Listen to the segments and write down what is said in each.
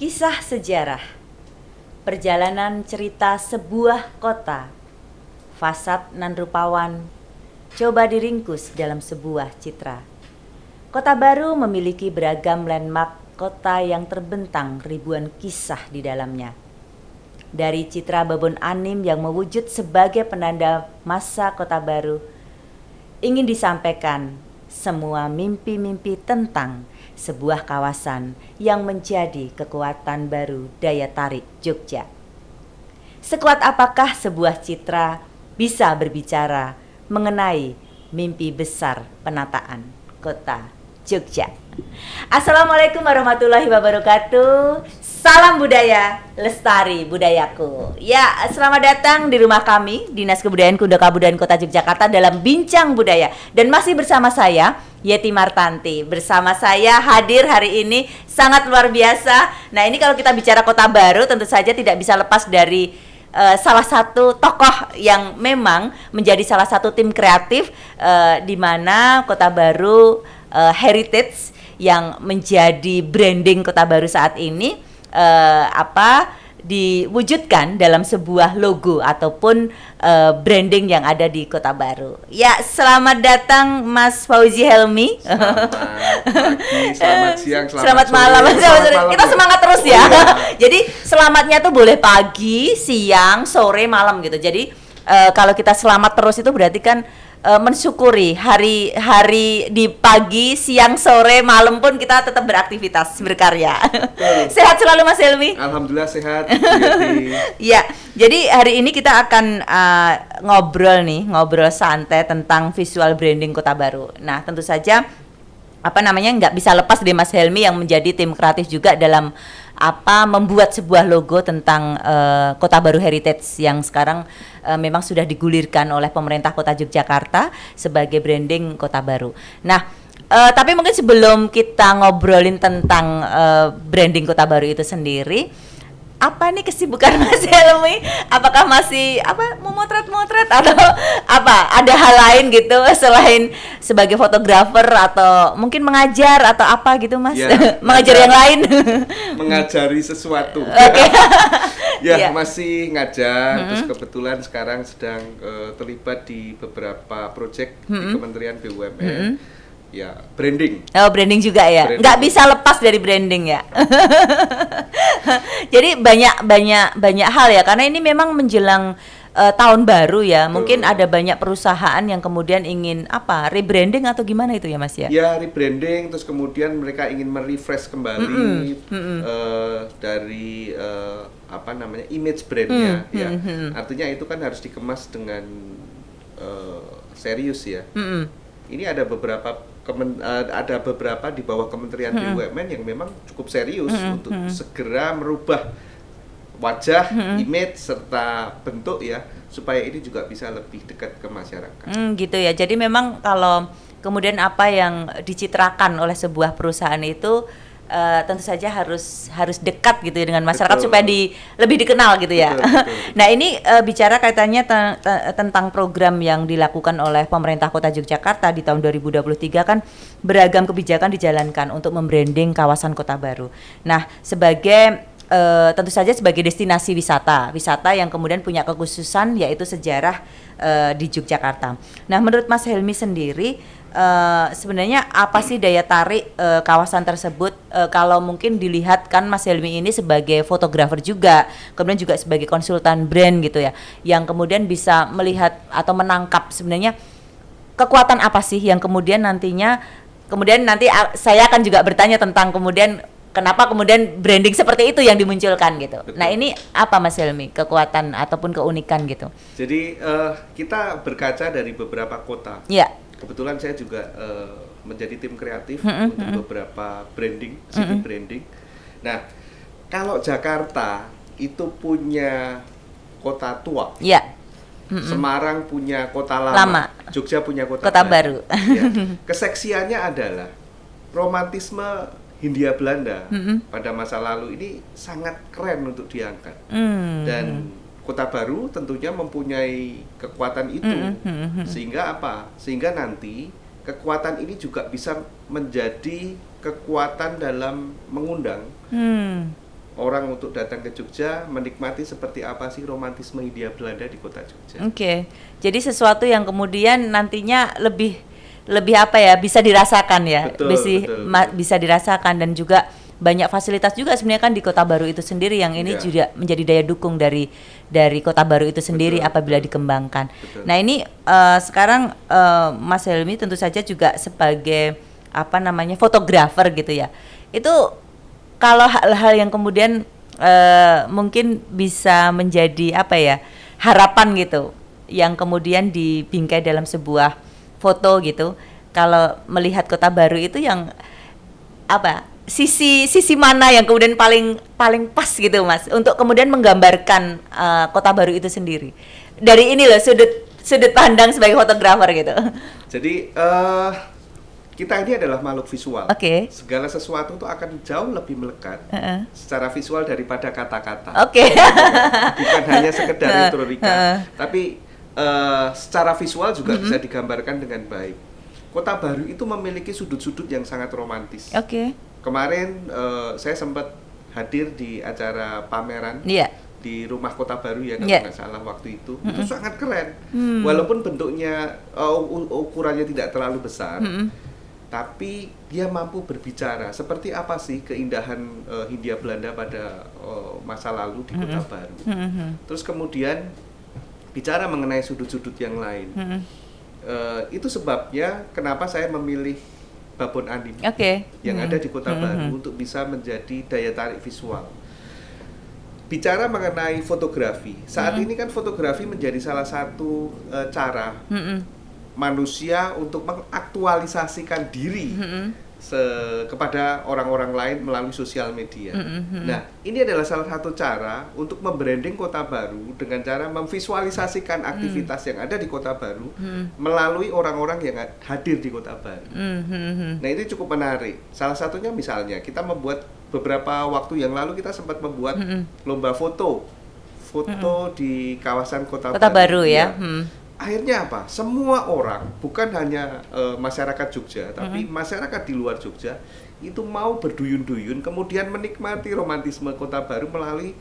Kisah sejarah, perjalanan cerita sebuah kota, fasad nan rupawan, coba diringkus dalam sebuah citra. Kota baru memiliki beragam landmark kota yang terbentang ribuan kisah di dalamnya. Dari citra babon anim yang mewujud sebagai penanda masa kota baru, ingin disampaikan semua mimpi-mimpi tentang sebuah kawasan yang menjadi kekuatan baru daya tarik Jogja. Sekuat apakah sebuah citra bisa berbicara mengenai mimpi besar penataan kota Jogja? Assalamualaikum warahmatullahi wabarakatuh. Salam budaya, lestari budayaku. Ya, selamat datang di rumah kami, Dinas Kebudayaan Kuda Kabudayaan Kota Yogyakarta dalam Bincang Budaya. Dan masih bersama saya, Yeti Martanti. Bersama saya hadir hari ini sangat luar biasa. Nah, ini kalau kita bicara kota baru tentu saja tidak bisa lepas dari salah satu tokoh yang memang menjadi salah satu tim kreatif di mana kota baru heritage yang menjadi branding kota baru saat ini diwujudkan dalam sebuah logo ataupun branding yang ada di kota baru. Ya, selamat datang Mas Fauzi Helmi. Selamat pagi, selamat siang, selamat sore, malam. Kita ya. semangat terus ya. Oh, iya. Jadi selamatnya tuh boleh pagi, siang, sore, malam gitu. Jadi kalau kita selamat terus itu berarti kan mensyukuri hari di pagi, siang, sore, malam pun kita tetap beraktivitas, berkarya. Sehat selalu Mas Helmi? Alhamdulillah sehat. Ya, jadi hari ini kita akan ngobrol santai tentang visual branding kota baru. Nah, tentu saja nggak bisa lepas dari Mas Helmi yang menjadi tim kreatif juga dalam membuat sebuah logo tentang kota baru heritage yang sekarang memang sudah digulirkan oleh pemerintah kota Yogyakarta sebagai branding kota baru. Nah, tapi mungkin sebelum kita ngobrolin tentang branding kota baru itu sendiri, apa nih kesibukan Mas Helmi? Apakah masih mau motret atau ada hal lain gitu selain sebagai fotografer atau mungkin mengajar atau apa gitu Mas? Ya, mengajar yang lain. Mengajari sesuatu. Okay. Ya, masih ngajar. Terus kebetulan sekarang sedang terlibat di beberapa proyek di Kementerian BUMN. Ya, branding. Oh, branding juga ya. Branding. Nggak bisa lepas dari branding ya. Jadi banyak hal ya, karena ini memang menjelang tahun baru ya. Mungkin ada banyak perusahaan yang kemudian ingin rebranding atau gimana itu ya Mas ya? Ya, rebranding, terus kemudian mereka ingin merefresh kembali dari image brandnya ya. Artinya itu kan harus dikemas dengan serius ya. Ini ada beberapa di bawah Kementerian BUMN yang memang cukup serius untuk segera merubah wajah, image serta bentuk ya, supaya ini juga bisa lebih dekat ke masyarakat. Gitu ya. Jadi memang kalau kemudian apa yang dicitrakan oleh sebuah perusahaan itu tentu saja harus dekat gitu ya dengan masyarakat. Betul. Supaya lebih dikenal gitu ya. Betul. Nah, ini bicara kaitannya tentang program yang dilakukan oleh pemerintah Kota Yogyakarta di tahun 2023 kan beragam kebijakan dijalankan untuk membranding kawasan kota baru. Nah, tentu saja sebagai destinasi wisata yang kemudian punya kekhususan yaitu sejarah di Yogyakarta. Nah, menurut Mas Helmi sendiri sebenarnya apa sih daya tarik kawasan tersebut, kalau mungkin dilihat kan Mas Helmi ini sebagai fotografer juga, kemudian juga sebagai konsultan brand gitu ya, yang kemudian bisa melihat atau menangkap sebenarnya kekuatan apa sih yang kemudian nanti saya akan juga bertanya tentang kemudian kenapa kemudian branding seperti itu yang dimunculkan gitu. Betul. Nah, ini apa Mas Helmi kekuatan ataupun keunikan gitu? Jadi kita berkaca dari beberapa kota. Iya. Kebetulan saya juga menjadi tim kreatif untuk beberapa branding, city branding. Nah, kalau Jakarta itu punya kota tua. Iya. Semarang punya kota lama. Jogja punya kota baru. Ya. Keseksiannya adalah romantisme Hindia Belanda pada masa lalu ini sangat keren untuk diangkat. Dan kota baru tentunya mempunyai kekuatan itu. Sehingga nanti kekuatan ini juga bisa menjadi kekuatan dalam mengundang orang untuk datang ke Jogja menikmati seperti apa sih romantisme Hindia Belanda di kota Jogja. Oke. Jadi sesuatu yang kemudian nantinya lebih apa ya, bisa dirasakan ya. Betul. Bisa dirasakan, dan juga banyak fasilitas juga sebenarnya kan di Kota Baru itu sendiri yang ini juga menjadi daya dukung dari Kota Baru itu sendiri apabila dikembangkan. Betul. Nah, ini sekarang Mas Helmy tentu saja juga sebagai fotografer gitu ya. Itu kalau hal-hal yang kemudian mungkin bisa menjadi harapan gitu yang kemudian dibingkai dalam sebuah foto gitu. Kalau melihat Kota Baru itu yang sisi mana yang kemudian paling pas gitu Mas untuk kemudian menggambarkan Kota Baru itu sendiri dari ini loh, sudut pandang sebagai fotografer gitu. Jadi kita ini adalah makhluk visual. Segala sesuatu itu akan jauh lebih melekat secara visual daripada kata-kata. Bukan hanya sekedar retorika, tapi secara visual juga bisa digambarkan dengan baik. Kota Baru itu memiliki sudut-sudut yang sangat romantis. Kemarin saya sempat hadir di acara pameran di Rumah Kota Baru ya, kalau nggak salah waktu itu. Itu sangat keren. Walaupun bentuknya ukurannya tidak terlalu besar, tapi dia mampu berbicara seperti apa sih keindahan Hindia Belanda pada masa lalu di Kota Baru. Terus kemudian bicara mengenai sudut-sudut yang lain. Itu sebabnya kenapa saya memilih Babon Anim yang ada di Kota Baru untuk bisa menjadi daya tarik visual. Bicara mengenai fotografi, saat ini kan fotografi menjadi salah satu cara manusia untuk mengaktualisasikan diri kepada orang-orang lain melalui sosial media. Nah, ini adalah salah satu cara untuk membranding Kota Baru dengan cara memvisualisasikan aktivitas yang ada di Kota Baru melalui orang-orang yang hadir di Kota Baru. Nah, itu cukup menarik. Salah satunya misalnya kita membuat beberapa waktu yang lalu kita sempat membuat lomba foto di kawasan Kota Baru ya. Akhirnya apa? Semua orang, bukan hanya masyarakat Jogja, tapi masyarakat di luar Jogja itu mau berduyun-duyun, kemudian menikmati romantisme Kota Baru melalui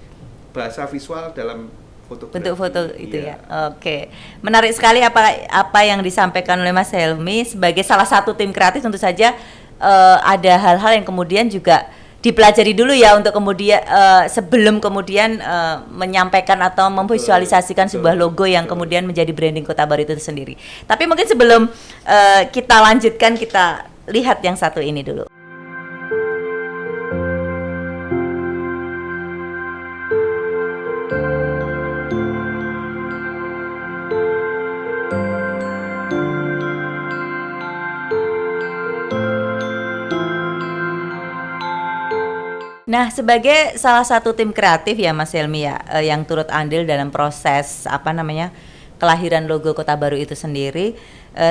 bahasa visual dalam fotografi. Bentuk foto itu ya. Oke. Menarik sekali apa yang disampaikan oleh Mas Helmy sebagai salah satu tim kreatif. Tentu saja ada hal-hal yang kemudian juga dipelajari dulu ya untuk kemudian sebelum kemudian menyampaikan atau memvisualisasikan sebuah logo yang kemudian menjadi branding Kota Baru itu sendiri. Tapi mungkin sebelum kita lanjutkan, kita lihat yang satu ini dulu. Nah, sebagai salah satu tim kreatif ya Mas Helmy ya, yang turut andil dalam proses kelahiran logo Kota Baru itu sendiri,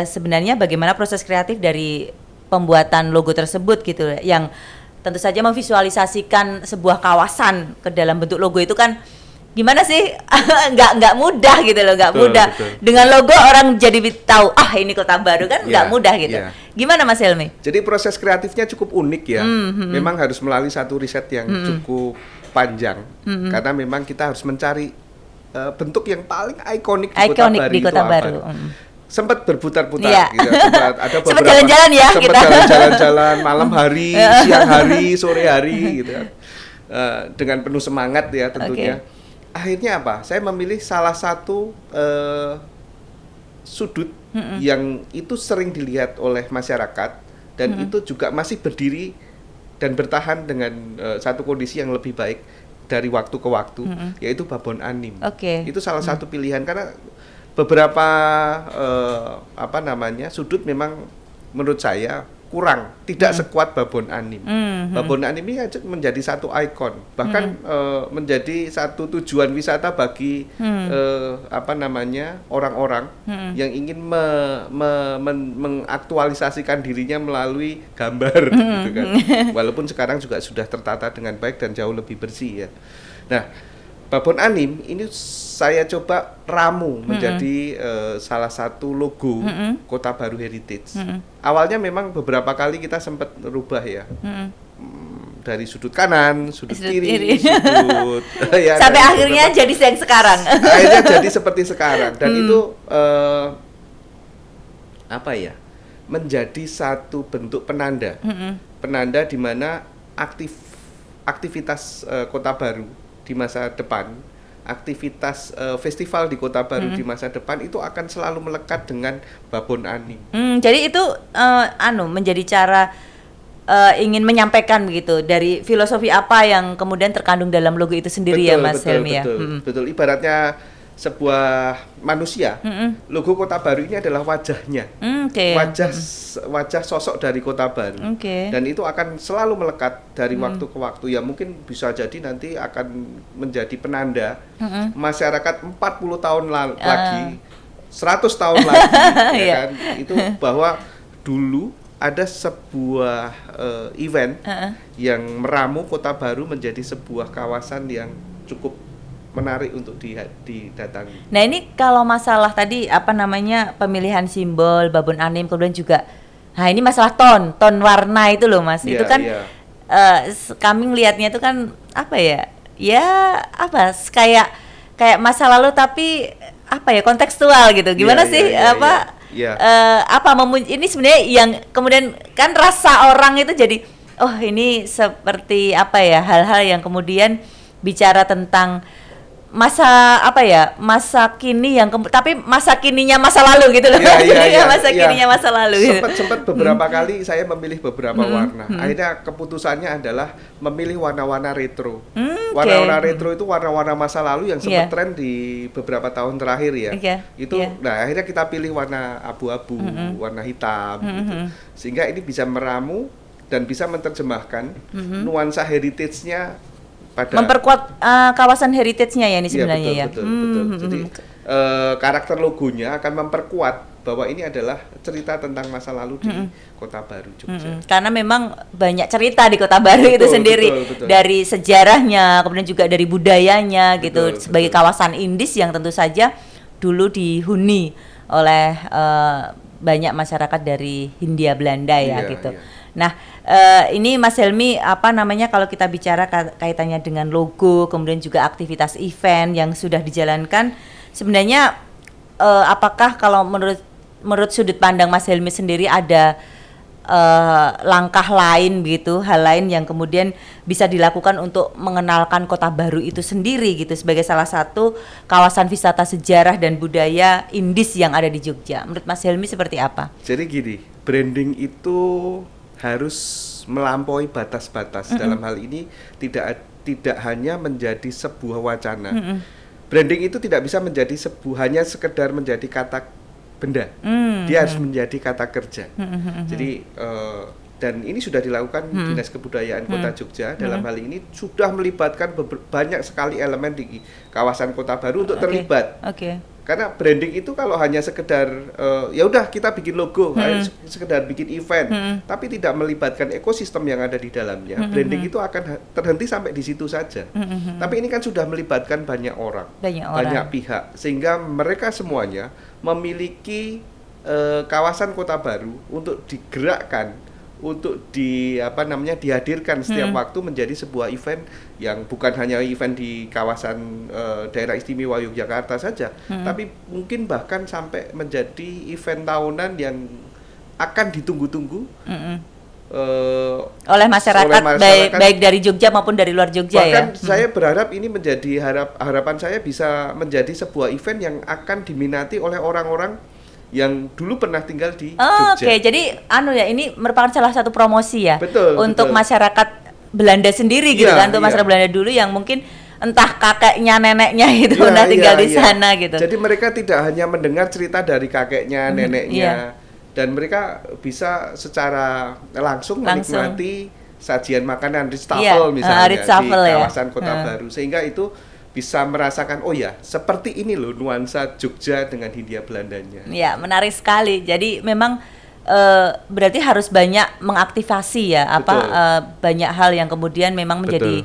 sebenarnya bagaimana proses kreatif dari pembuatan logo tersebut gitu, yang tentu saja memvisualisasikan sebuah kawasan ke dalam bentuk logo itu kan gimana sih? nggak mudah gitu loh, nggak mudah. Betul. Dengan logo orang jadi tahu ini Kota Baru kan nggak mudah gitu. Gimana Mas Helmy? Jadi proses kreatifnya cukup unik ya. Memang harus melalui satu riset yang cukup panjang, karena memang kita harus mencari bentuk yang paling ikonik di Kota Baru. Sempat berputar-putar gitu. Sempat jalan-jalan ya kita. Sempat jalan-jalan malam hari, siang hari, sore hari gitu. Dengan penuh semangat ya tentunya. Akhirnya apa? Saya memilih salah satu sudut yang itu sering dilihat oleh masyarakat dan itu juga masih berdiri dan bertahan dengan satu kondisi yang lebih baik dari waktu ke waktu, yaitu Babon Anim. Itu salah satu pilihan karena beberapa sudut memang menurut saya kurang, tidak sekuat Babon Anim. Babon Anim ini menjadi satu ikon, bahkan menjadi satu tujuan wisata bagi orang-orang yang ingin mengaktualisasikan dirinya melalui gambar, gitu kan. Walaupun sekarang juga sudah tertata dengan baik dan jauh lebih bersih ya. Nah, Babon Anim ini saya coba ramu menjadi salah satu logo Kota Baru Heritage. Awalnya memang beberapa kali kita sempat merubah ya. dari sudut kanan, sudut Sudut kiri, kiri. sudut ya, Sampai dari akhirnya beberapa- jadi yang sekarang. akhirnya jadi seperti sekarang dan itu apa ya, menjadi satu bentuk penanda penanda di mana aktivitas Kota Baru di masa depan, aktivitas festival di Kota Baru di masa depan itu akan selalu melekat dengan Babon Anim. Jadi itu menjadi cara ingin menyampaikan begitu dari filosofi apa yang kemudian terkandung dalam logo itu sendiri ya Mas Helmi ya. Betul. Ibaratnya sebuah manusia, logo Kota Baru ini adalah wajahnya, Oke. wajah sosok dari Kota Baru, Oke. dan itu akan selalu melekat dari waktu ke waktu. Ya mungkin bisa jadi nanti akan menjadi penanda masyarakat 40 tahun lagi, 100 tahun lagi, ya Iya. kan? Itu bahwa dulu ada sebuah event yang meramu Kota Baru menjadi sebuah kawasan yang cukup menarik untuk didatangi. Nah ini kalau masalah tadi pemilihan simbol Babon Anim kemudian juga, nah ini masalah ton warna itu loh Mas. Iya, Itu kan iya. kami ngelihatnya itu kan kayak masa lalu tapi kontekstual gitu. Gimana Iya, sih iya, iya. ini sebenarnya yang kemudian kan rasa orang itu jadi ini seperti hal-hal yang kemudian bicara tentang masa kini tapi masa kininya masa lalu gitu loh. Masa kininya masa lalu. Sempat beberapa kali saya memilih beberapa warna. Akhirnya keputusannya adalah memilih warna-warna retro. Warna-warna retro itu warna-warna masa lalu yang sempat tren di beberapa tahun terakhir ya. Nah akhirnya kita pilih warna abu-abu, warna hitam gitu. Sehingga ini bisa meramu dan bisa menerjemahkan nuansa heritage-nya pada memperkuat kawasan heritage-nya ya ini sebenarnya ya. Betul. Jadi karakter logonya akan memperkuat bahwa ini adalah cerita tentang masa lalu di Kota Baru Jogja. Karena memang banyak cerita di Kota Baru itu sendiri, betul. dari sejarahnya, kemudian juga dari budayanya gitu, Betul, sebagai kawasan indis yang tentu saja dulu dihuni oleh banyak masyarakat dari Hindia Belanda ya gitu. Iya. Nah, ini Mas Helmi kalau kita bicara kaitannya dengan logo, kemudian juga aktivitas event yang sudah dijalankan, sebenarnya apakah kalau menurut sudut pandang Mas Helmi sendiri ada langkah lain begitu, hal lain yang kemudian bisa dilakukan untuk mengenalkan Kota Baru itu sendiri gitu sebagai salah satu kawasan wisata sejarah dan budaya indis yang ada di Jogja. Menurut Mas Helmi seperti apa? Jadi gini, branding itu harus melampaui batas-batas. Dalam hal ini tidak hanya menjadi sebuah wacana. Branding itu tidak bisa menjadi hanya sekedar menjadi kata benda. Dia harus menjadi kata kerja. Jadi dan ini sudah dilakukan Dinas Kebudayaan Kota Jogja dalam hal ini sudah melibatkan banyak sekali elemen di kawasan Kota Baru untuk terlibat. Karena branding itu kalau hanya sekedar ya udah kita bikin logo, sekedar bikin event, tapi tidak melibatkan ekosistem yang ada di dalamnya, branding itu akan terhenti sampai di situ saja. Tapi ini kan sudah melibatkan banyak orang, banyak pihak, sehingga mereka semuanya memiliki kawasan Kota Baru untuk digerakkan, untuk dihadirkan setiap waktu menjadi sebuah event yang bukan hanya event di kawasan daerah istimewa Yogyakarta saja, tapi mungkin bahkan sampai menjadi event tahunan yang akan ditunggu-tunggu oleh masyarakat baik dari Jogja maupun dari luar Jogja. Bahkan ya. Saya berharap ini menjadi harapan saya bisa menjadi sebuah event yang akan diminati oleh orang-orang yang dulu pernah tinggal di Jogja. Oke, jadi ini merupakan salah satu promosi ya. Betul. Untuk masyarakat Belanda sendiri gitu kan, untuk masyarakat Belanda dulu yang mungkin entah kakeknya, neneknya itu pernah tinggal di sana gitu. Jadi mereka tidak hanya mendengar cerita dari kakeknya, neneknya, dan mereka bisa secara langsung menikmati sajian makanan Ritz-Tafel misalnya di kawasan Kota Baru, sehingga itu bisa merasakan seperti ini loh nuansa Jogja dengan Hindia Belandanya. Ya, menarik sekali. Jadi memang berarti harus banyak mengaktifasi ya banyak hal yang kemudian memang menjadi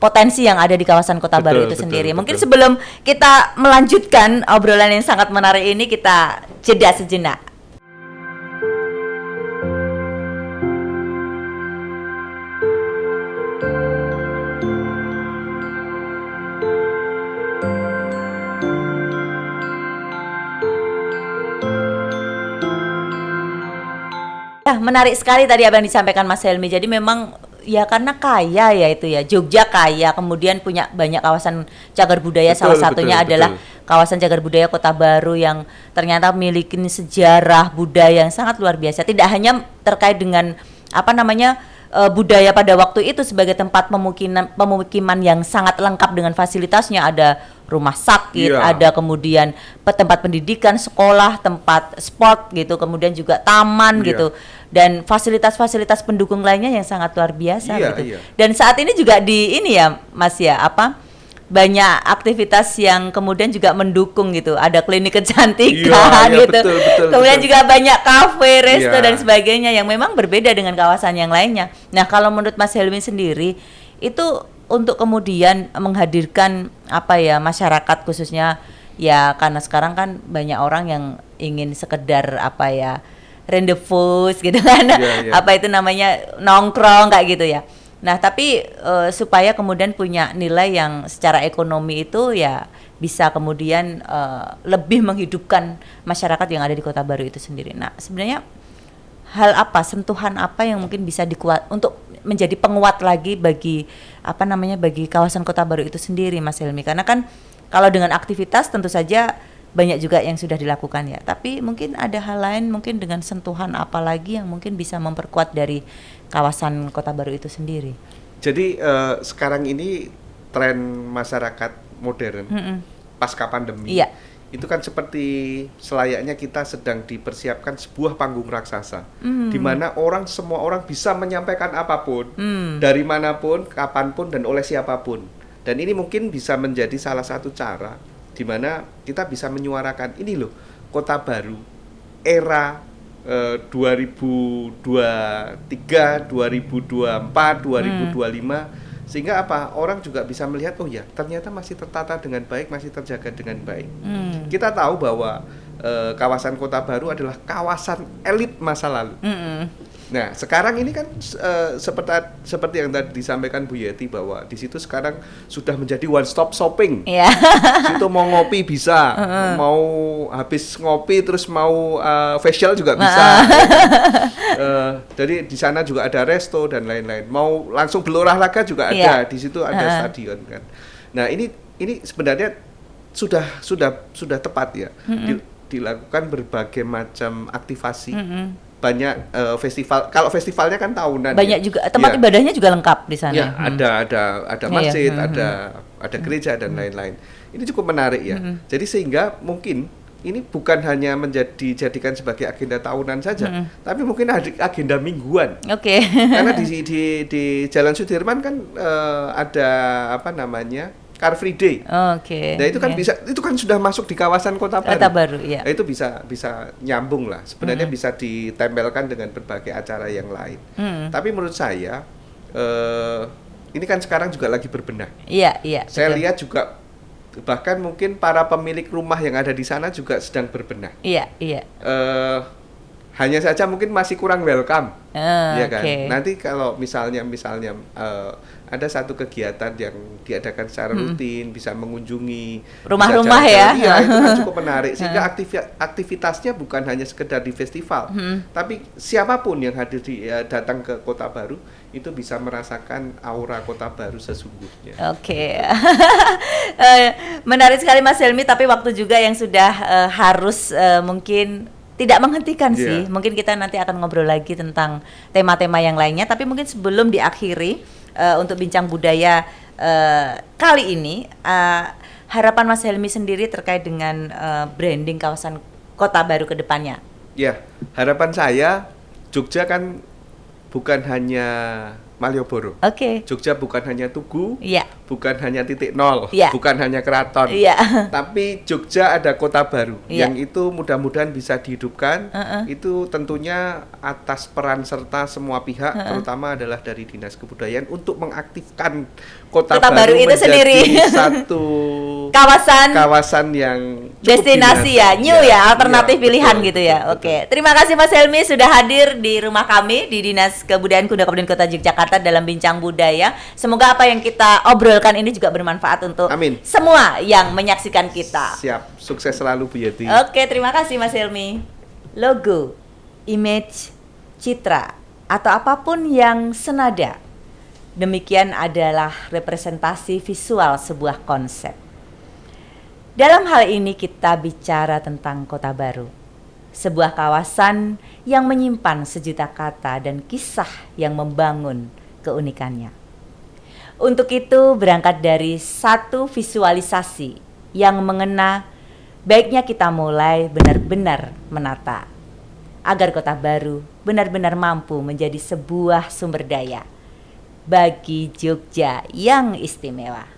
potensi yang ada di kawasan Kota Baru itu sendiri. Mungkin sebelum kita melanjutkan obrolan yang sangat menarik ini, kita jeda sejenak. menarik sekali tadi apa yang disampaikan Mas Helmi. Jadi memang ya karena kaya ya itu ya. Jogja kaya, kemudian punya banyak kawasan cagar budaya. Salah satunya adalah kawasan cagar budaya Kota Baru yang ternyata memiliki sejarah budaya yang sangat luar biasa. Tidak hanya terkait dengan budaya pada waktu itu sebagai tempat pemukiman yang sangat lengkap dengan fasilitasnya, ada rumah sakit, ada kemudian tempat pendidikan, sekolah, tempat sport gitu, kemudian juga taman gitu, dan fasilitas-fasilitas pendukung lainnya yang sangat luar biasa gitu. Dan saat ini juga Mas banyak aktivitas yang kemudian juga mendukung gitu. Ada klinik kecantikan gitu. Betul, kemudian juga banyak kafe, resto dan sebagainya yang memang berbeda dengan kawasan yang lainnya. Nah, kalau menurut Mas Helmi sendiri itu untuk kemudian menghadirkan masyarakat khususnya ya, karena sekarang kan banyak orang yang ingin sekedar rendezvous gitu kan. Nongkrong kayak gitu ya. Nah, tapi supaya kemudian punya nilai yang secara ekonomi itu ya bisa kemudian lebih menghidupkan masyarakat yang ada di Kota Baru itu sendiri. Nah, sebenarnya sentuhan apa yang mungkin bisa untuk menjadi penguat lagi bagi bagi kawasan Kota Baru itu sendiri, Mas Helmi? Karena kan kalau dengan aktivitas tentu saja banyak juga yang sudah dilakukan ya. Tapi mungkin ada hal lain, mungkin dengan sentuhan apa lagi yang mungkin bisa memperkuat dari kawasan Kota Baru itu sendiri. Jadi sekarang ini tren masyarakat modern pasca pandemi itu kan seperti selayaknya kita sedang dipersiapkan sebuah panggung raksasa di mana semua orang bisa menyampaikan apapun dari manapun, kapanpun dan oleh siapapun. Dan ini mungkin bisa menjadi salah satu cara di mana kita bisa menyuarakan ini loh Kota Baru era 2023, 2024, 2025 sehingga orang juga bisa melihat oh ya ternyata masih tertata dengan baik, masih terjaga dengan baik. Kita tahu bahwa kawasan Kota Baru adalah kawasan elit masa lalu. Nah, sekarang ini kan seperti yang tadi disampaikan Bu Yeti bahwa di situ sekarang sudah menjadi one stop shopping. Situ mau ngopi bisa, mau habis ngopi terus mau facial juga bisa. Jadi di sana juga ada resto dan lain-lain. Mau langsung berolahraga juga ada. Di situ ada stadion kan. Nah, ini sebenarnya sudah tepat ya. Dilakukan berbagai macam aktivasi. Banyak festival. Kalau festivalnya kan tahunan. Banyak juga tempat ibadahnya juga lengkap di sana. Ya, ada masjid, ada gereja dan lain-lain. Ini cukup menarik ya. Jadi sehingga mungkin ini bukan hanya dijadikan sebagai agenda tahunan saja, tapi mungkin agenda mingguan. Karena di Jalan Sudirman kan ada Car Free Day. Nah, itu kan itu kan sudah masuk di kawasan Kota Baru. Nah, itu bisa nyambung lah. Sebenarnya bisa ditempelkan dengan berbagai acara yang lain. Tapi menurut saya ini kan sekarang juga lagi berbenah. Saya lihat juga bahkan mungkin para pemilik rumah yang ada di sana juga sedang berbenah. Hanya saja mungkin masih kurang welcome. Ya kan. Nanti kalau misalnya ada satu kegiatan yang diadakan secara rutin, bisa mengunjungi rumah-rumah ya. Iya, itu kan cukup menarik sehingga aktivitasnya bukan hanya sekedar di festival, tapi siapapun yang datang ke Kota Baru itu bisa merasakan aura Kota Baru sesungguhnya. Menarik sekali Mas Helmi, tapi waktu juga yang sudah harus mungkin tidak menghentikan sih. Mungkin kita nanti akan ngobrol lagi tentang tema-tema yang lainnya, tapi mungkin sebelum diakhiri untuk bincang budaya kali ini, harapan Mas Helmi sendiri terkait dengan branding kawasan Kota Baru ke depannya. Ya, harapan saya Jogja kan bukan hanya Malioboro. Jogja bukan hanya Tugu, bukan hanya titik nol, bukan hanya keraton, tapi Jogja ada Kota Baru yang itu mudah-mudahan bisa dihidupkan. Itu tentunya atas peran serta semua pihak, terutama adalah dari Dinas Kebudayaan untuk mengaktifkan Kota Baru itu sendiri satu kawasan yang destinasi alternatif pilihan betul, gitu ya. Betul. Terima kasih Mas Helmi sudah hadir di rumah kami di Dinas Kebudayaan Kabupaten Kota Yogyakarta dalam bincang budaya. Semoga apa yang kita obrolkan ini juga bermanfaat untuk semua yang menyaksikan kita. Siap, sukses selalu Bu Yeti. Terima kasih Mas Helmi. Logo, image, citra, atau apapun yang senada. Demikian adalah representasi visual sebuah konsep. Dalam hal ini kita bicara tentang Kota Baru, sebuah kawasan yang menyimpan sejuta kata dan kisah yang membangun keunikannya. Untuk itu berangkat dari satu visualisasi yang mengena, baiknya kita mulai benar-benar menata, agar Kota Baru benar-benar mampu menjadi sebuah sumber daya bagi Jogja yang istimewa.